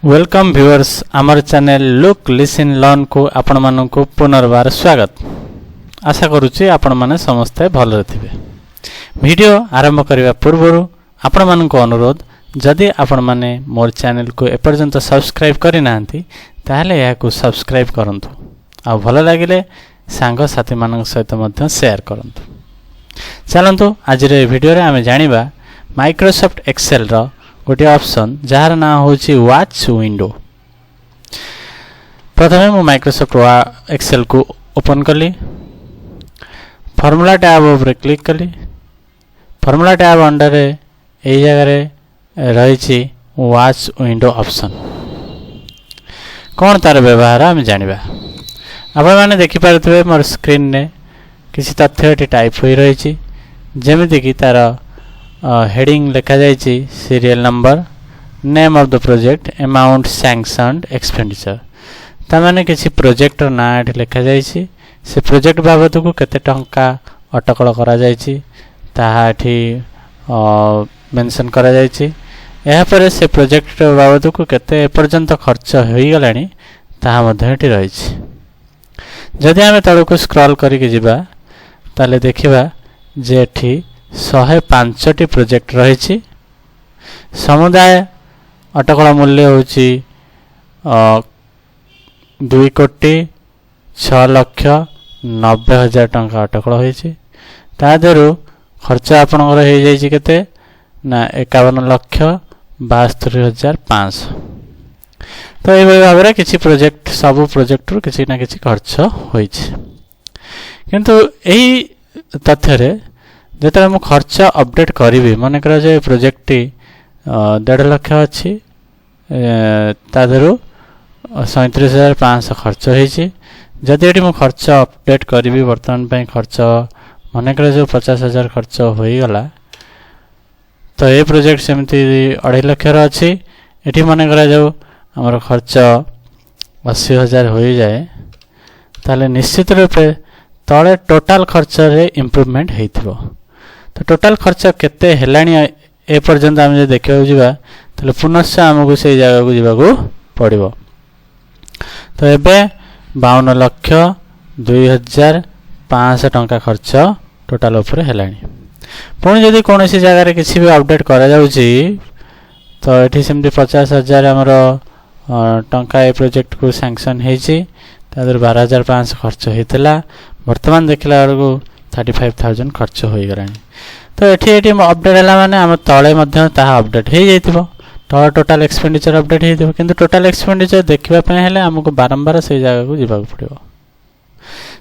Welcome viewers आमर channel look listen learn को आपण मानकु पुनर्बार स्वागत। आशा करुच्ची आपण माने समस्ते भल थिबे। वीडियो आरंभ करने पूर्व आपण मानक अनुरोध जदि आपण माने मोर चैनल को एपर्यंत सब्सक्राइब करि नांती ताहले याकु सब्सक्राइब करंतु आ भल लागिले सांग साथी मानक सहित मध्य शेयर करंतु। चलंतु आज रे वीडियो रे आमे जानिबा माइक्रोसॉफ्ट एक्सेल रो गोटे ऑप्शन जार ना होची वॉच विंडो। प्रथमे मु माइक्रोसॉफ्ट एक्सेल को ओपन कली, फार्मूला टैब ऊपर क्लिक कली। फार्मूला टैब अंडर ए जगह रे रही वॉच विंडो ऑप्शन। कौन तार व्यवहार आम जानिबा। आपण माने देखि पारथबे मोर स्क्रीन ने किसी तथ्य टाइप होई रही जेमिति कि तार हेडिंग लिखा जाइए serial number, name of the project, amount sanctioned, expenditure. तामाने किसी प्रोजेक्ट ना एठी लिखा जाइए से प्रोजेक्ट बाबत को केते टंका अटकल करा जाइए ताहा एठी मेंशन करा जाइए। एहा पर से प्रोजेक्ट बाबत को केते पर्यंत खर्च होई गलानी ताहा मध्ये एठी रही। जदि आमे तळको स्क्रॉल करिके जिबा ताले देखिबा जे एठी 105टी प्रोजेक्ट रही। समुदाय अटकल मूल्य होची 2,06,90,000 टंका अटकल होईची। ता देरु खर्च आपनकर हो जाइए केते ना 51,72,500। तो ये भाव में किसी प्रोजेक्ट सब प्रोजेक्ट रु किसी ना किसी खर्च होईची। किंतु यही तथ्य रे जेते मु खर्च अपडेट करी मन कर जे प्रोजेक्ट टी 1.5 लाख अच्छी तादरू 37,500 खर्च होईची। जदि ये मु खर्च अपडेट करी वर्तमान पे खर्च मन कर जो 50,000 खर्च होईगला तो ये प्रोजेक्ट सेमती 2.5 लाख अच्छी ये मन कर जो आमर खर्च 80,000 हो जाए ताले निश्चित रूपे तले टोटाल खर्च रे इम्प्रूवमेंट होइथिबो। तो टोटाल खर्च केते हेलानी ए पर्यंत आम जे देखियो जिबा तले पुनश्च हमकु से जगह को जिबाको पड़िबो। तो एबे 52,02,500 टंका खर्च टोटाल ऊपर हेलानी। पुणी जदि कोनोसी जगह रे किछि भी अपडेट करा जाउची तो एठी सेमती 50,000 हमर टंका ए प्रोजेक्ट को सैंक्शन हेची तादर 12,500 खर्च हेतला। वर्तमान देखला को 35,000 खर्च होई गरानी। तो एठी अपडेट है माने आम तले मध्य ताहा अपडेट हो जाइथिबो तले टोटाल एक्सपेंडिचर अपडेट होइथिबो। किंतु टोटाल एक्सपेंडिचर देखिबा पय हेले हमको बारंबार से जगह को जिबाक पड़िबो।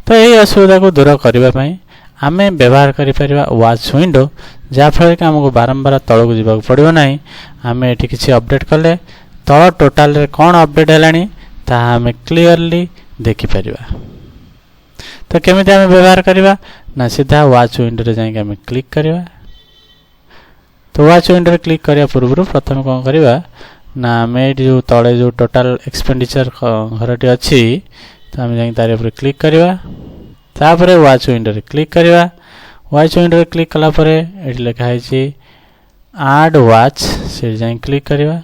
तो यही असुविधा को दूर करबा पय आमे व्यवहार करि परिबा वॉच विंडो जा फल के हमको बारंबार तळ को जिबाक पड़िबो नाही। आमे एठी किछि अपडेट कले तळ टोटाल रे कोन अपडेट हेलानी ताहा आमे क्लियरली देखि परिबा। तो केमिति आमे व्यवहार करिबा ना सीधा वॉच विंडो रे जाई के आमे क्लिक करिबा। तो वॉच विंडो रे क्लिक करिया पूर्व प्रथम कोन करिबा ना आमे जो तळे जो टोटल एक्सपेंडिचर घरटी अछि तो आमे जाई तारे ऊपर क्लिक करिबा। तापरे वॉच विंडो रे क्लिक करिबा। वॉच विंडो रे क्लिक कला परे एठी लिखा हैछि ऐड वॉच से जाई क्लिक करिबा।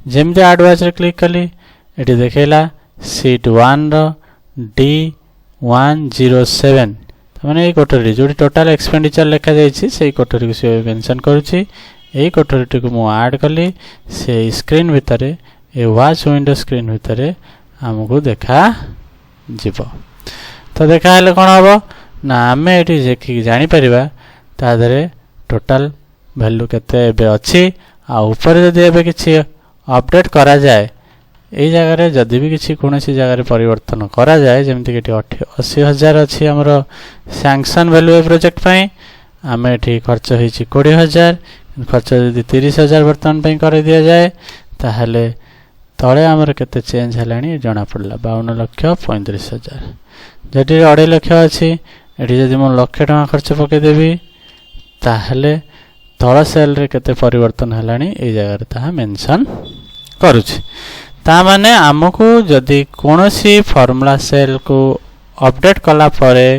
जेमते ऐड वॉच रे क्लिक कली एठी देखेला शीट 1 रो D107 माने ए कोठरी जो टोटल एक्सपेंडिचर लिखा जाइछि से कोठरी को से मेंशन करूछि। ए कोठरी को मु ऐड कली से स्क्रीन भितरे ए वॉच विंडो स्क्रीन भितरे हमको देखा जिवो। तो देखा हेले कोन हबो ना हमें एठी देखि जानि परिबा ता धरे टोटल वैल्यू केते एबे अछि आ ऊपर जदि एबे किछि अपडेट करा जाए ए जगह रे जदि भी किसी कोनोसी जगह रे परिवर्तन करा जाए जेमति कि 80,000 अछि हमरो सैंक्शन वैल्यू ए प्रोजेक्ट पय आमे एठी खर्च होईछि 20,000 खर्च जदि 30,000 वर्तमान पय कर दिया जाए ताहले तळे हमर केते चेंज हलानी जणा पड़ला 52,35,000। जदि 2.5 लाख अछि एठी जदि मो लाख टका खर्च पके देबी ताहले तळ सेल रे केते परिवर्तन हलानी ए जगह रे ताहा मेंशन करूछि। ता माने हमको जदि कोनोसी फार्मूला सेल को अपडेट कला परे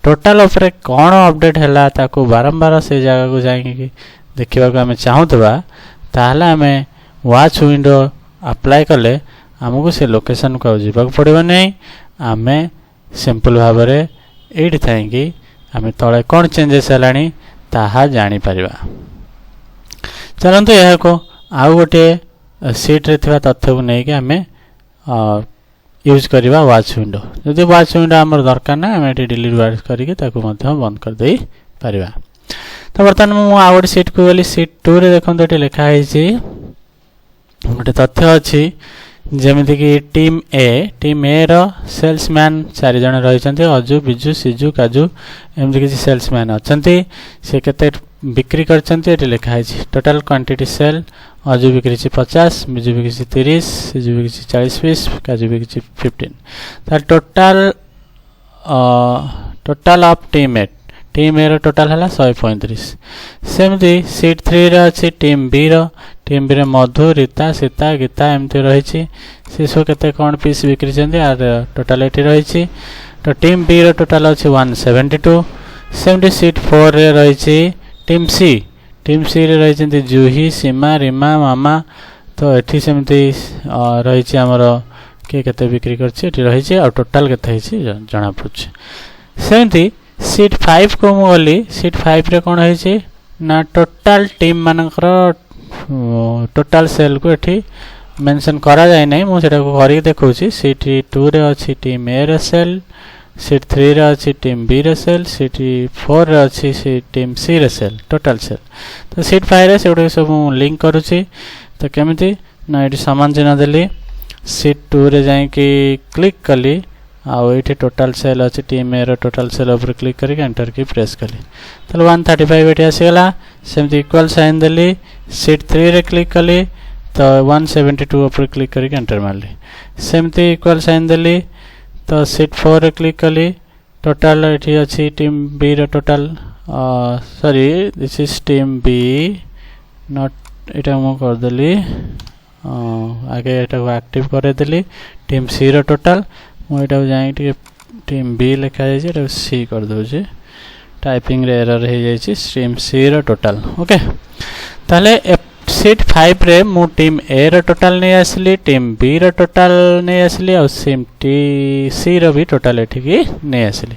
टोटाल ऊपर कोन अपडेट हैला ताको बारंबार से जगह को जाई कि देखिबा को हमें चाहूतबा ताहले हमें वॉच विंडो अप्लाई कले आमको से लोकेशन को जावाक पड़ो नहीं आमे सिंपल भाव में ये थी आम तले कौन चेंजेस है ताहा जानी परिबा। चलते यह को आउ गोटे सीट्रे थी तथ्य को लेकिन आम यूज करवा वाच विंडो जदि वाच विंडो आम दरकार ना आम ये डिलीट वाच करके बंद करदे पारिबा। तो बर्तमान मुझे आउ गोटे सीट को गली सीट 2 रे देखो ये लिखाई गोटे तथ्य अच्छी जमीती कि टीम ए रो सेल्समैन 4 जन रही अजु बिजु सिजु काजु एमती किसी सेल्समैन अच्छा से केते बिक्री करते लिखाई टोटाल क्वांटिटी सेल अजु बिक्री 50 बिजु बिक्री 30 सिजु बिक्री 40 पीस काजु बिक्री 15 तार total of team A row total है 135 सेमती सीट 3 रे अच्छी टीम बी रे मधु रीता सीता गीता एमती रही से सब केते कौन पीस बिक्री आर टोटाल ये रही। तो टीम बी रो टोटाल अच्छी 172 सेमती सीट 4 रे रही टीम सी रे रही जूही सीमा रीमा मामा। तो ये सेमती रही आमर किए केते बिक्री करछि रही और टोटाल केते जना पड़ुछि। सेमती सीट 5 को मु गली सीट 5 रे कौन है ना टोटाल टीम मानकर टोटाल सेल को एठी मेंशन करा जाय नै मु सेटा को करी देखौछि। सीट 2 रे अछि टीम ए रे सेल सीट 3 रे अछि टीम बी रे सेल सीट 4 रे अछि टीम सी रे सेल टोटाल सेल। तो सीट 5 रे सेटा सब लिंक करूछि। तो केमिति ना एठी समान चिन्ह देली सीट 2 रे जाय कि क्लिक कली आउ ये टोटाल सेल अच्छी team A row total cell ऊपर क्लिक करके एंटर की प्रेस कली तो 135 ये आसीगला सेमती इक्वल साइन देली सीट 3 रे क्लिक कली तो 172 ऊपर क्लिक करके एंटर मारली सेमती इक्वल साइन देली तो सीट 4 रे क्लिक कली टोटाल ये अच्छी team B row total sorry this is team B not इटा मु कर देली आगे एटा को एक्टिव करे देली टीम सी रो टोटाल मुझे जाए टीम बी लिखा जाए सी कर दूसरी टाइपिंग रे एरर हो जाए टीम सी रो टोटाल ओके। ताले सीट 5 रे मु टीम ए रो टोटाल नहीं आसली टीम बी रो टोटाल नहीं आसली और सी रो भी टोटाल एठिकी नहीं आसली।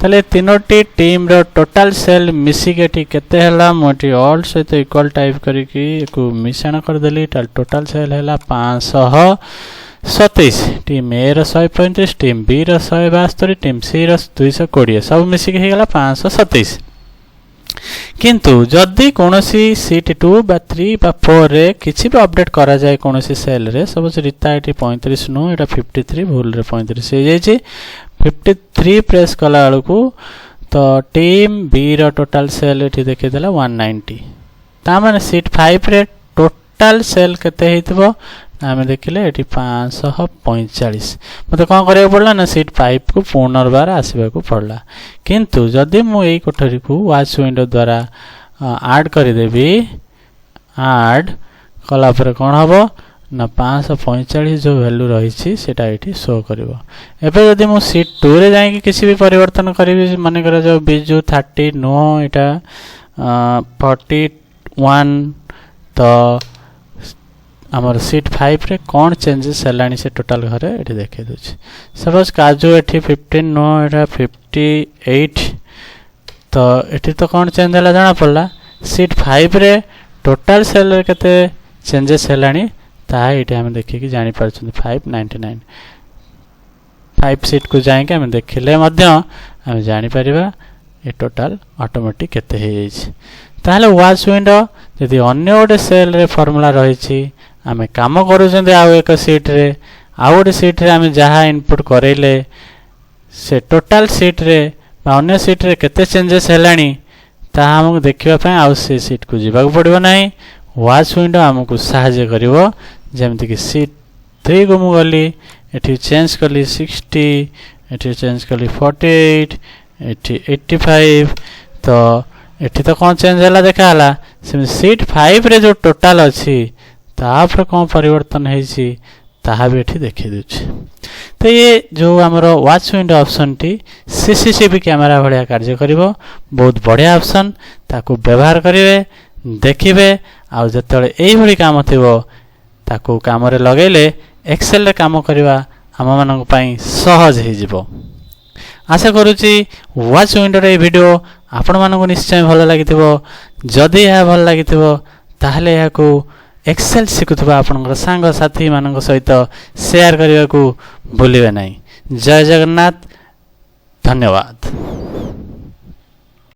ताले तीनोटी टीम रो टोटाल सेल मिसिके केते हला मोटी ऑल सहित इक्वल टाइप करके को मिश्रण कर देली टोटाल सेल हला 527 team A row 135 team B row 172 team सी रो 220 सब मिसिक हो गला 527। किंतु जदि कोनोसी सीट 2 बा 3 बा 4 रे किछि भी अपडेट करा जाय कोनोसी सेल रे सपोज रीता एटी 35 नो एटा 53 भूल रे 35 हो जाय छी 53 प्रेस कला को तो टीम बी रो टोटल सेल एटी देखि देला 190 ता माने सीट 5 रे टोटल सेल केते हेतिबो आम देखिले ये 545 मत कौन करा पड़ा ना सीट 5 को पुनर्बार आसवा को पड़ा। किंतु जदि मु यही कोठरी को वाच विंडो द्वारा ऐड करदेवी ऐड कला कौन हम ना 545 जो वैल्यू रही ये शो कर जदि मु सीट 2 रे जाए किसी भी परिवर्तन करी मन कर जो बिजु 30 नो इटा 41 तो आमर सीट 5 रे कौन चेंजेस है से टोटाल घरे ये देखे दूसरी सपोज काजू एटी 15 नो एटा 58 तो ये तो कौन चेंज है जाना पड़ा सीट 5 रे टोटाल सेल केते चेंजेस है ये आम देखिए जापर 599 5 सीट को जाए आम देखिले आम जापर ये टोटाल ऑटोमेटिक केते हो जाए। वाच विंडो यदि अन्य गोटे सेल रे फॉर्मूला रही आम कम करूँ आउ एक सीट रे आउ गोटे सीट रे आम जहाँ इनपुट करेले से टोटाल सीट रे बा अन्य सीट रे केते चेंजेस है ताहा हमको देखिबा आउ से सीट को जीवा पड़ो ना। वाच विंडो आमको साहाय्य करिवो जेमति कि सीट 3 को मु गली एठी चेंज कली 60 एठी चेंज कली 48 एठी 85 तो एठी तो कौन चेंज है देखा सीट 5 रे जो टोटाल अच्छी तापर कौन परिवर्तन है ताहा भी एठी देखि दूची। तो ये जो आमर वाच विंडो ऑप्शन टी सीसीटीवी कैमेरा भाया कार्य करिवो बहुत बढ़िया ऑप्शन ताको व्यवहार करिवे देखिबे आउ जतले एई भली काम थिवो ତାକୁ କାମରେ ଲଗାଇଲେ ଏକ୍ସେଲରେ କାମ କରିବା ଆମମାନଙ୍କ ପାଇଁ ସହଜ ହୋଇଯିବ। ଆଶା କରୁଛି ୱାଚ୍ ୱିଣ୍ଡୋର ଏହି ଭିଡ଼ିଓ ଆପଣମାନଙ୍କୁ ନିଶ୍ଚୟ ଭଲ ଲାଗିଥିବ। ଯଦି ଏହା ଭଲ ଲାଗିଥିବ ତାହେଲେ ଏହାକୁ ଏକ୍ସେଲ ଶିଖୁଥିବା ଆପଣଙ୍କର ସାଙ୍ଗସାଥିମାନଙ୍କ ସହିତ ସେୟାର କରିବାକୁ ଭୁଲିବେ ନାହିଁ। ଜୟ ଜଗନ୍ନାଥ, ଧନ୍ୟବାଦ।